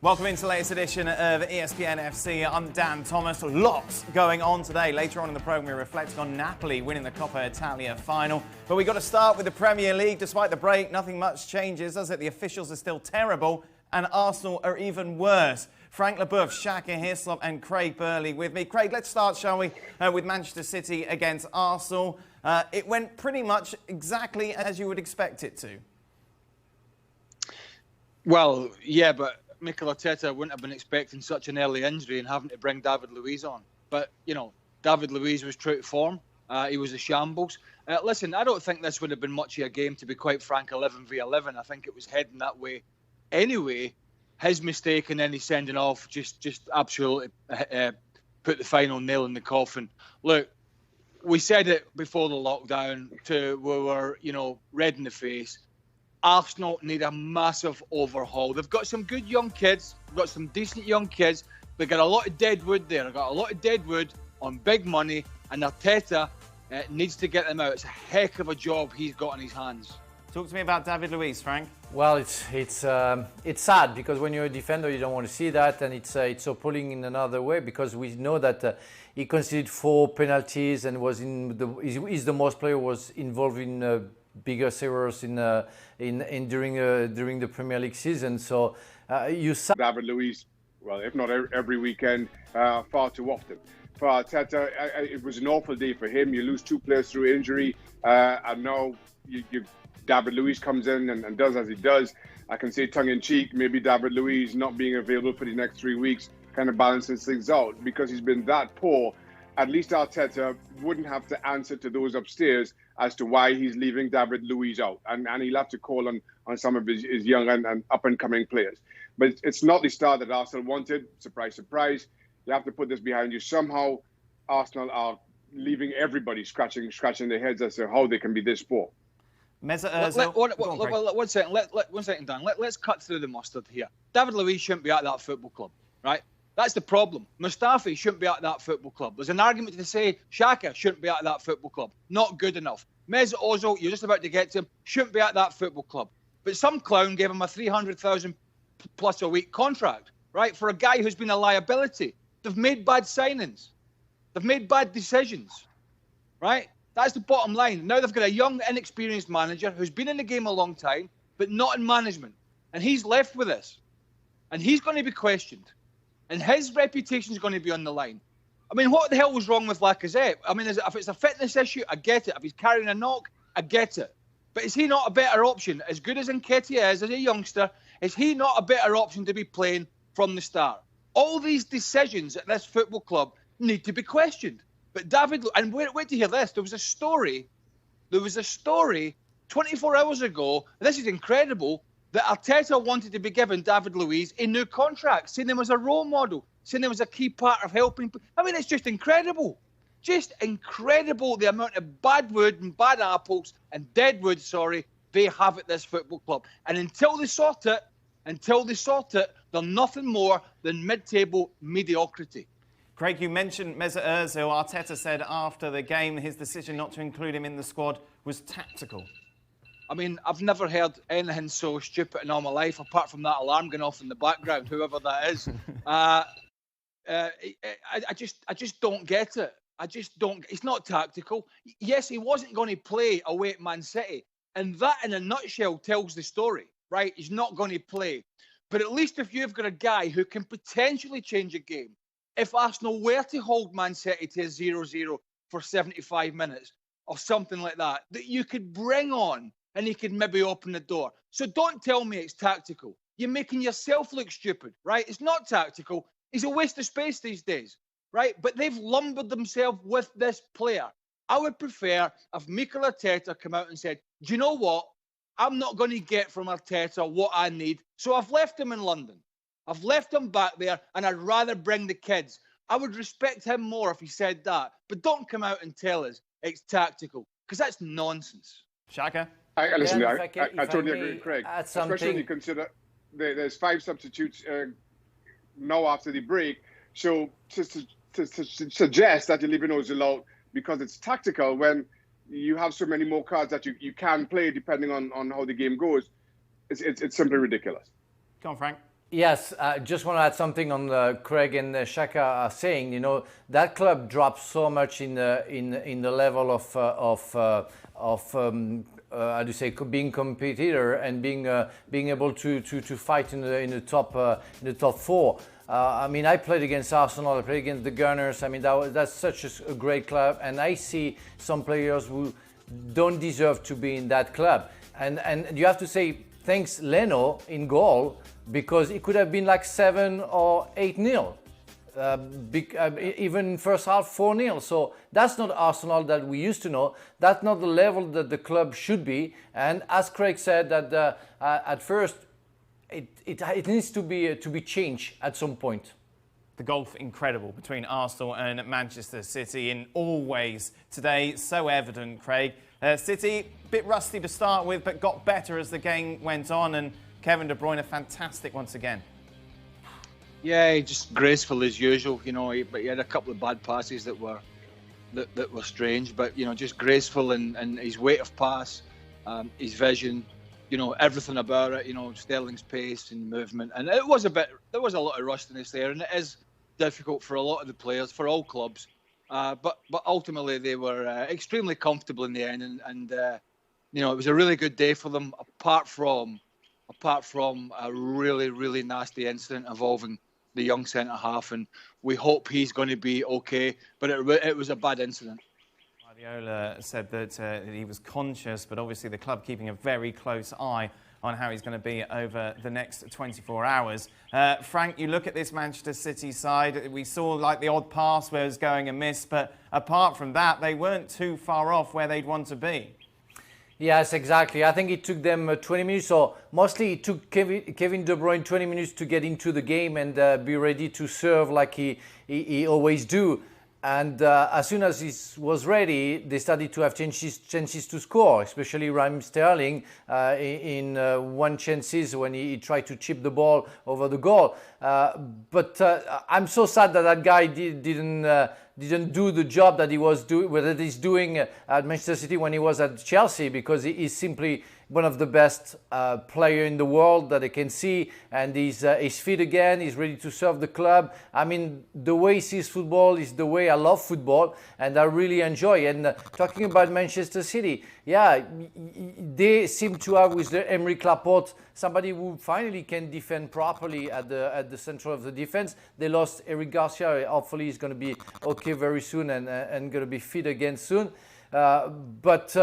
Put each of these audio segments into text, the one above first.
Welcome into the latest edition of ESPN FC. I'm Dan Thomas. Lots going on today. Later on in the programme, we're reflecting on Napoli winning the Coppa Italia final. But we've got to start with the Premier League. Despite the break, nothing much changes, does it? The officials are still terrible, and Arsenal are even worse. Frank Leboeuf, Shaka, Hislop and Craig Burley with me. Craig, let's start, shall we, with Manchester City against Arsenal. It went pretty much exactly as you would expect it to. Well, yeah, but Nicol wouldn't have been expecting such an early injury and having to bring David Luiz on. But, you know, David Luiz was true to form. He was a shambles. Listen, I don't think this would have been much of a game, to be quite frank, 11v11. I think it was heading that way anyway. His mistake and then he sending off just absolutely put the final nail in the coffin. Look, we said it before the lockdown, we were, you know, red in the face. Arsenal need a massive overhaul. They've got some good young kids. They've got some decent young kids. They've got a lot of dead wood there. They've got a lot of dead wood on big money. And Arteta needs to get them out. It's a heck of a job he's got on his hands. Talk to me about David Luiz, Frank. Well, it's sad because when you're a defender, you don't want to see that, and it's appalling in another way because we know that he conceded 4 penalties and he's the most player was involved in bigger errors during the Premier League season. So you saw David Luiz, well, if not every weekend, far too often. For Arteta, it was an awful day for him. You lose 2 players through injury, and now David Luiz comes in and does as he does. I can say tongue-in-cheek, maybe David Luiz not being available for the next 3 weeks kind of balances things out because he's been that poor. At least Arteta wouldn't have to answer to those upstairs as to why he's leaving David Luiz out. And he'll have to call on some of his young and up-and-coming players. But it's not the start that Arsenal wanted. Surprise, surprise. You have to put this behind you. Somehow, Arsenal are leaving everybody scratching their heads as to how they can be this poor. One second, Dan. Let's cut through the mustard here. David Luiz shouldn't be at that football club, right? That's the problem. Mustafi shouldn't be at that football club. There's an argument to say Shaka shouldn't be at that football club. Not good enough. Mesut Ozil, you're just about to get to him, shouldn't be at that football club. But some clown gave him a 300,000 plus a week contract, right? For a guy who's been a liability. They've made bad signings. They've made bad decisions, right? That's the bottom line. Now they've got a young, inexperienced manager who's been in the game a long time, but not in management. And he's left with this. And he's going to be questioned. And his reputation is going to be on the line. I mean, what the hell was wrong with Lacazette? I mean, if it's a fitness issue, I get it. If he's carrying a knock, I get it. But is he not a better option? As good as Nketiah is as a youngster, is he not a better option to be playing from the start? All these decisions at this football club need to be questioned. But David, and wait to hear this, there was a story 24 hours ago, and this is incredible, that Arteta wanted to be given David Luiz a new contract, seeing him as a role model, seeing him as a key part of helping. I mean, it's just incredible. Just incredible the amount of bad wood and bad apples and dead wood, they have at this football club. And until they sort it, they're nothing more than mid-table mediocrity. Craig, you mentioned Mesut Ozil. Arteta said after the game his decision not to include him in the squad was tactical. I mean, I've never heard anything so stupid in all my life, apart from that alarm going off in the background, whoever that is. I just don't get it. I just don't. It's not tactical. Yes, he wasn't going to play away at Man City, and that, in a nutshell, tells the story, right? He's not going to play. But at least if you've got a guy who can potentially change a game, if Arsenal were to hold Man City to a 0-0 for 75 minutes or something like that, that you could bring on and he could maybe open the door. So don't tell me it's tactical. You're making yourself look stupid, right? It's not tactical. He's a waste of space these days, right? But they've lumbered themselves with this player. I would prefer if Mikel Arteta come out and said, do you know what? I'm not going to get from Arteta what I need. So I've left him in London. I've left him back there, and I'd rather bring the kids. I would respect him more if he said that. But don't come out and tell us it's tactical, because that's nonsense. Shaka? I totally agree with Craig. Especially when you consider there's 5 substitutes now after the break. So to suggest that you're leaving Ozil out because it's tactical when you have so many more cards that you can play depending on how the game goes, it's simply ridiculous. Come on, Frank. Yes, I just want to add something on Craig and Shaka are saying. You know, that club dropped so much in the level of how do you say, being competitor and being able to fight in the top four. I mean, I played against Arsenal, I played against the Gunners. I mean, that's such a great club, and I see some players who don't deserve to be in that club. And you have to say thanks Leno in goal, because it could have been like 7 or 8-0. Even first half 4-0. So that's not Arsenal that we used to know. That's not the level that the club should be. And as Craig said, that at first it needs to be changed at some point. The gulf incredible between Arsenal and Manchester City in all ways today. So evident, Craig. City, bit rusty to start with, but got better as the game went on. And Kevin De Bruyne, fantastic once again. Yeah, just graceful as usual, you know. But he had a couple of bad passes that were strange, but you know, just graceful and his weight of pass, his vision, you know, everything about it. You know, Sterling's pace and movement, and there was a lot of rustiness there, and it is difficult for a lot of the players, for all clubs. But ultimately they were extremely comfortable in the end, and you know, it was a really good day for them, apart from a really, really nasty incident involving the young centre-half, and we hope he's going to be okay, but it was a bad incident. Guardiola said that he was conscious, but obviously the club keeping a very close eye on how he's going to be over the next 24 hours. Frank, you look at this Manchester City side, we saw like the odd pass where it was going amiss, but apart from that, they weren't too far off where they'd want to be. Yes, exactly. I think it took them 20 minutes, or mostly it took Kevin De Bruyne 20 minutes to get into the game and be ready to serve like he always do. And as soon as he was ready, they started to have chances to score, especially Raheem Sterling in one chances when he tried to chip the ball over the goal. But I'm so sad that guy didn't do the job that he's doing at Manchester City when he was at Chelsea, because he is simply one of the best players in the world that I can see, and he's fit again. He's ready to serve the club. I mean, the way he sees football is the way I love football, and I really enjoy. And talking about Manchester City, yeah, they seem to have with the Emerick Laporte somebody who finally can defend properly at the center of the defense. They lost Eric Garcia. Hopefully, he's going to be okay very soon and going to be fit again soon. But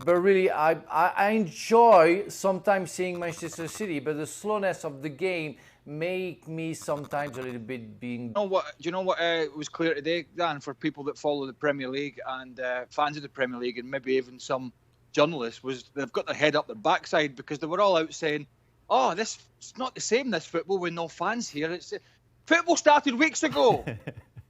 really, I enjoy sometimes seeing Manchester City, but the slowness of the game make me sometimes a little bit being. Do you know what was clear today, Dan, for people that follow the Premier League and fans of the Premier League, and maybe even some journalists, was they've got their head up their backside, because they were all out saying, "Oh, it's not the same, this football with no fans here. Football started weeks ago,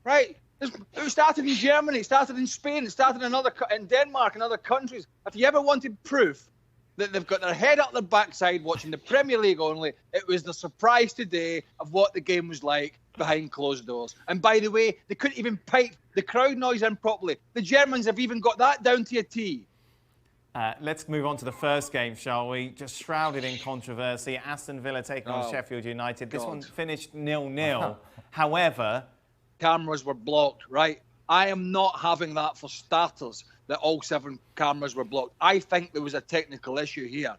right?" It started in Germany, it started in Spain, it started in Denmark and other countries. If you ever wanted proof that they've got their head up their backside watching the Premier League only, it was the surprise today of what the game was like behind closed doors. And by the way, they couldn't even pipe the crowd noise in properly. The Germans have even got that down to a T. Let's move on to the first game, shall we? Just shrouded in controversy. Aston Villa taking on Sheffield United. This one finished 0-0. However, cameras were blocked, right? I am not having that for starters, that all 7 cameras were blocked. I think there was a technical issue here.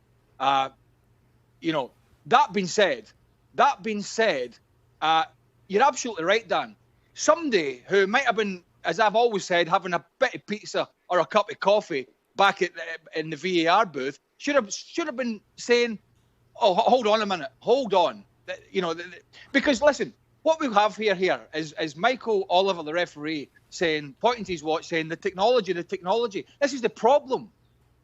You know, that being said, you're absolutely right, Dan. Somebody who might have been, as I've always said, having a bit of pizza or a cup of coffee back in the VAR booth should have been saying, "Oh, hold on a minute, hold on." You know, because listen. What we have here is Michael Oliver, the referee, pointing to his watch, saying the technology. This is the problem.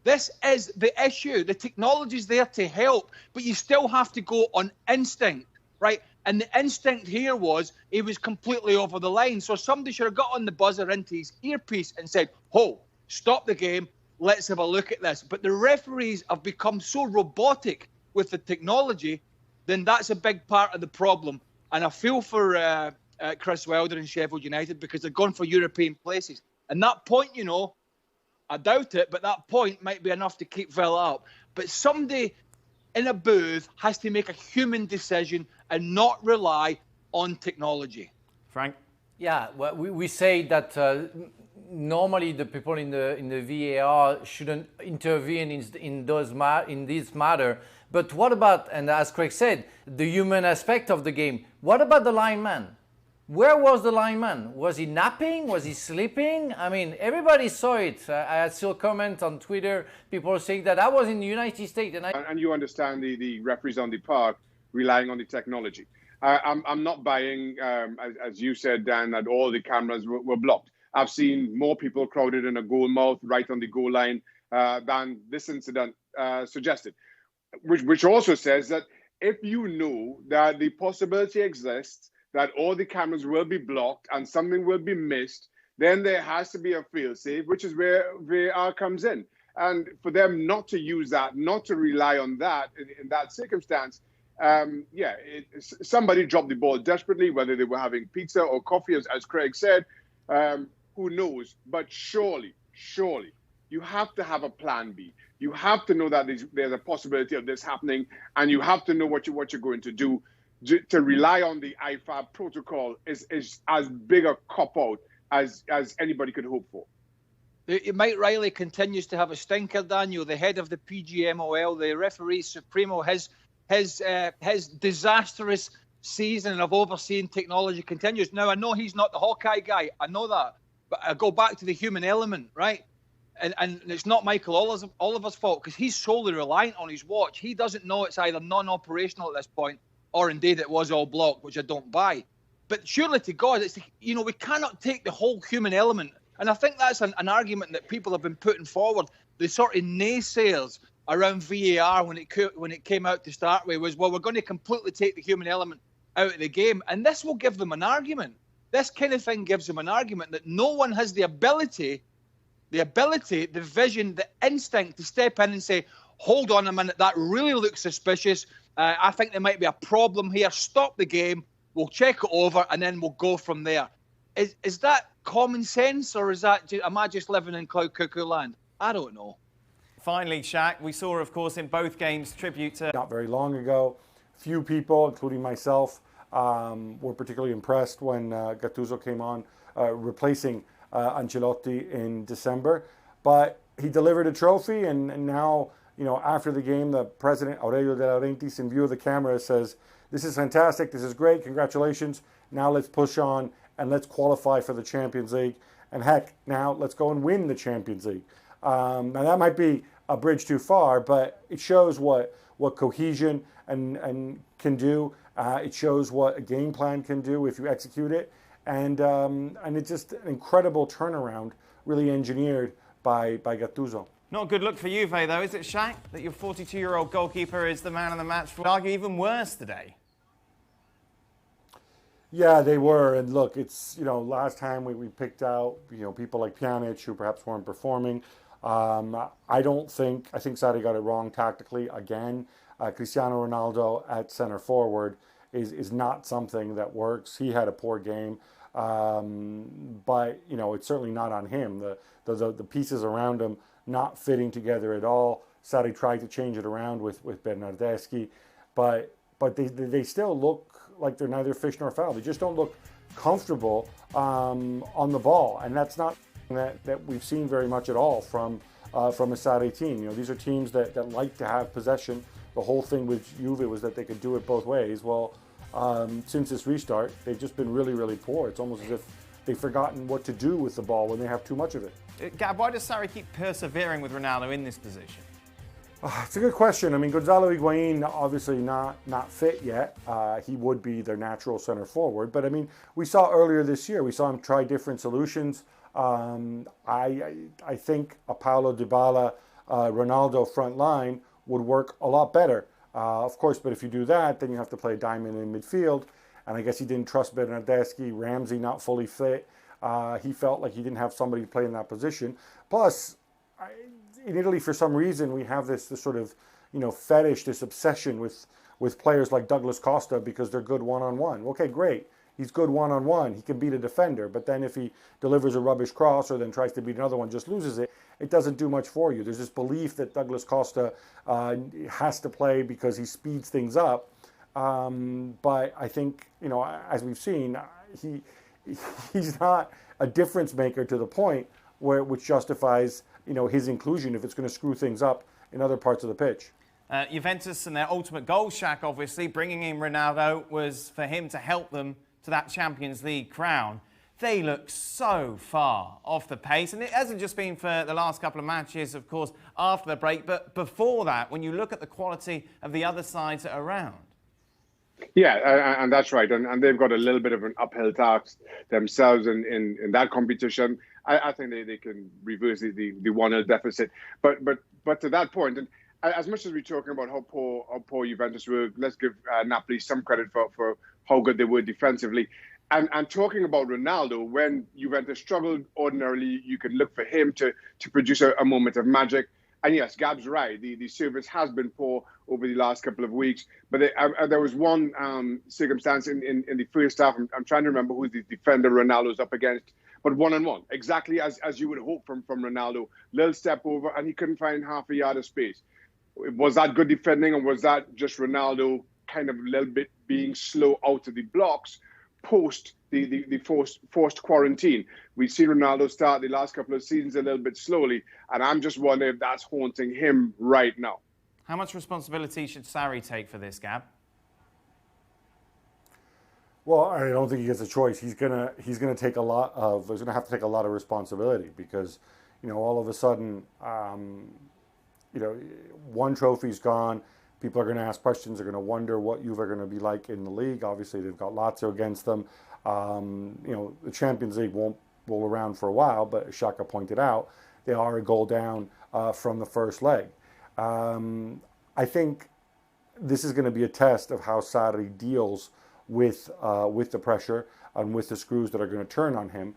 This is the issue. The technology is there to help, but you still have to go on instinct, right? And the instinct here was he was completely over the line. So somebody should have got on the buzzer into his earpiece and said, "Oh, stop the game. Let's have a look at this." But the referees have become so robotic with the technology, then that's a big part of the problem. And I feel for Chris Wilder and Sheffield United, because they're going for European places. And that point, you know, I doubt it, but that point might be enough to keep Villa up. But somebody in a booth has to make a human decision and not rely on technology. Frank? Yeah, well, we say that normally the people in the VAR shouldn't intervene in this matter. But what about, and as Craig said, the human aspect of the game? What about the lineman? Where was the lineman? Was he napping? Was he sleeping? I mean, everybody saw it. I saw a comment on Twitter, people saying that I was in the United States. And you understand the referees on the park relying on the technology. I'm not buying, as you said, Dan, that all the cameras were blocked. I've seen more people crowded in a goal mouth right on the goal line than this incident suggested, which also says that if you know that the possibility exists that all the cameras will be blocked and something will be missed, then there has to be a fail-safe, which is where VAR comes in. And for them not to use that, not to rely on that in that circumstance, somebody dropped the ball desperately, whether they were having pizza or coffee, as Craig said, who knows? But surely, you have to have a plan B. You have to know that there's a possibility of this happening, and you have to know what you're going to do. To rely on the IFAB protocol is as big a cop-out as anybody could hope for. Mike Riley continues to have a stinker, Daniel, the head of the PGMOL, the referee supremo. His disastrous season of overseeing technology continues. Now, I know he's not the Hawkeye guy. I know that. But I go back to the human element, right? And it's not Michael Oliver's fault because he's solely reliant on his watch. He doesn't know it's either non-operational at this point or indeed it was all blocked, which I don't buy. But surely to God, we cannot take the whole human element. And I think that's an argument that people have been putting forward. The sort of naysayers around VAR when it came out to start with was, well, we're going to completely take the human element out of the game. And this will give them an argument. This kind of thing gives them an argument that no one has the ability, the vision, the instinct to step in and say, hold on a minute, that really looks suspicious. I think there might be a problem here. Stop the game. We'll check it over, and then we'll go from there. Is that common sense, or am I just living in cloud cuckoo land? I don't know. Finally, Shaq, we saw, of course, in both games, tribute to... Not very long ago, few people, including myself, were particularly impressed when Gattuso came on, replacing Ancelotti in December. But he delivered a trophy, and now... after the game, the president, Aurelio De Laurentiis, in view of the camera, says, this is fantastic, this is great, congratulations. Now let's push on and let's qualify for the Champions League. And heck, now let's go and win the Champions League. Now that might be a bridge too far, but it shows what cohesion and can do. It shows what a game plan can do if you execute it. And it's just an incredible turnaround, really engineered by Gattuso. Not a good look for Juve, though, is it, Shaq? That your 42-year-old goalkeeper is the man of the match for, argue, even worse today. Yeah, they were. And look, it's, last time we picked out, people like Pjanic who perhaps weren't performing. I think Sarri got it wrong tactically again. Cristiano Ronaldo at center forward is not something that works. He had a poor game. But, it's certainly not on him. The pieces around him not fitting together at all. Sarri tried to change it around with Bernardeschi, but they still look like they're neither fish nor fowl. They just don't look comfortable on the ball, and that's not that we've seen very much at all from a Sarri team. These are teams that like to have possession. The whole thing with Juve was that they could do it both ways. Well, since this restart, they've just been really, really poor. It's almost as if they've forgotten what to do with the ball when they have too much of it. Gab, why does Sarri keep persevering with Ronaldo in this position? It's a good question. I mean, Gonzalo Higuain obviously not fit yet. He would be their natural center forward. But I mean, we saw earlier this year, we saw him try different solutions. I think a Paulo Dybala, Ronaldo front line would work a lot better. Of course, but if you do that, then you have to play a diamond in midfield. And I guess he didn't trust Bernardeschi, Ramsey not fully fit. He felt like he didn't have somebody to play in that position. Plus, in Italy, for some reason, we have this sort of, fetish, this obsession with players like Douglas Costa because they're good one-on-one. Okay, great. He's good one-on-one. He can beat a defender, but then if he delivers a rubbish cross or then tries to beat another one, just loses it, it doesn't do much for you. There's this belief that Douglas Costa has to play because he speeds things up. But I think, as we've seen, he's not a difference maker to the point which justifies, his inclusion if it's going to screw things up in other parts of the pitch. Juventus and their ultimate goal, Shaka, obviously, bringing in Ronaldo was for him to help them to that Champions League crown. They look so far off the pace, and it hasn't just been for the last couple of matches, of course, after the break, but before that, when you look at the quality of the other sides around. Yeah, and that's right. And they've got a little bit of an uphill task themselves in that competition. I think they can reverse the 1-0 deficit. But to that point, and as much as we're talking about how poor Juventus were, let's give Napoli some credit for how good they were defensively. And talking about Ronaldo, when Juventus struggled, ordinarily you can look for him to produce a moment of magic. And yes, Gab's right. The service has been poor over the last couple of weeks. But there was one circumstance in the first half. I'm trying to remember who the defender Ronaldo's up against. But one-on-one, exactly as you would hope from Ronaldo. Little step over, and he couldn't find half a yard of space. Was that good defending, or was that just Ronaldo kind of a little bit being slow out of the blocks post the forced quarantine? We've seen Ronaldo start the last couple of seasons a little bit slowly, and I'm just wondering if that's haunting him right now. How much responsibility should Sarri take for this, Gab? Well, I don't think he gets a choice. He's gonna have to take a lot of responsibility because, all of a sudden, one trophy's gone. People are going to ask questions. They're going to wonder what Juve are going to be like in the league. Obviously, they've got Lazio against them. The Champions League won't roll around for a while, but as Shaka pointed out, they are a goal down from the first leg. I think this is going to be a test of how Sarri deals with the pressure and with the screws that are going to turn on him.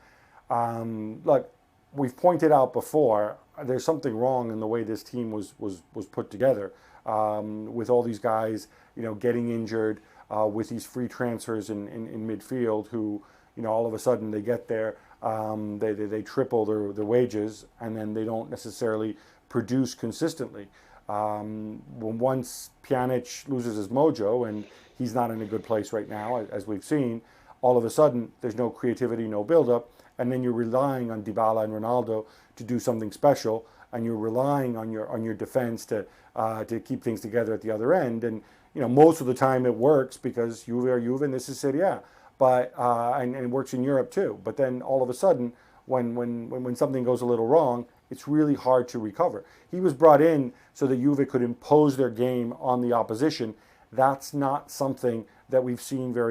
Look, we've pointed out before, there's something wrong in the way this team was put together, with all these guys, getting injured, with these free transfers in midfield who, all of a sudden they get there, they triple their wages, and then they don't necessarily produce consistently. Once Pjanic loses his mojo, and he's not in a good place right now, as we've seen, all of a sudden there's no creativity, no build-up, and then you're relying on Dybala and Ronaldo to do something special, and you're relying on your defense to keep things together at the other end. And most of the time it works because Juve are Juve and this is Serie A, but and it works in Europe too. But then all of a sudden, when something goes a little wrong, it's really hard to recover. He was brought in so that Juve could impose their game on the opposition. That's not something that we've seen very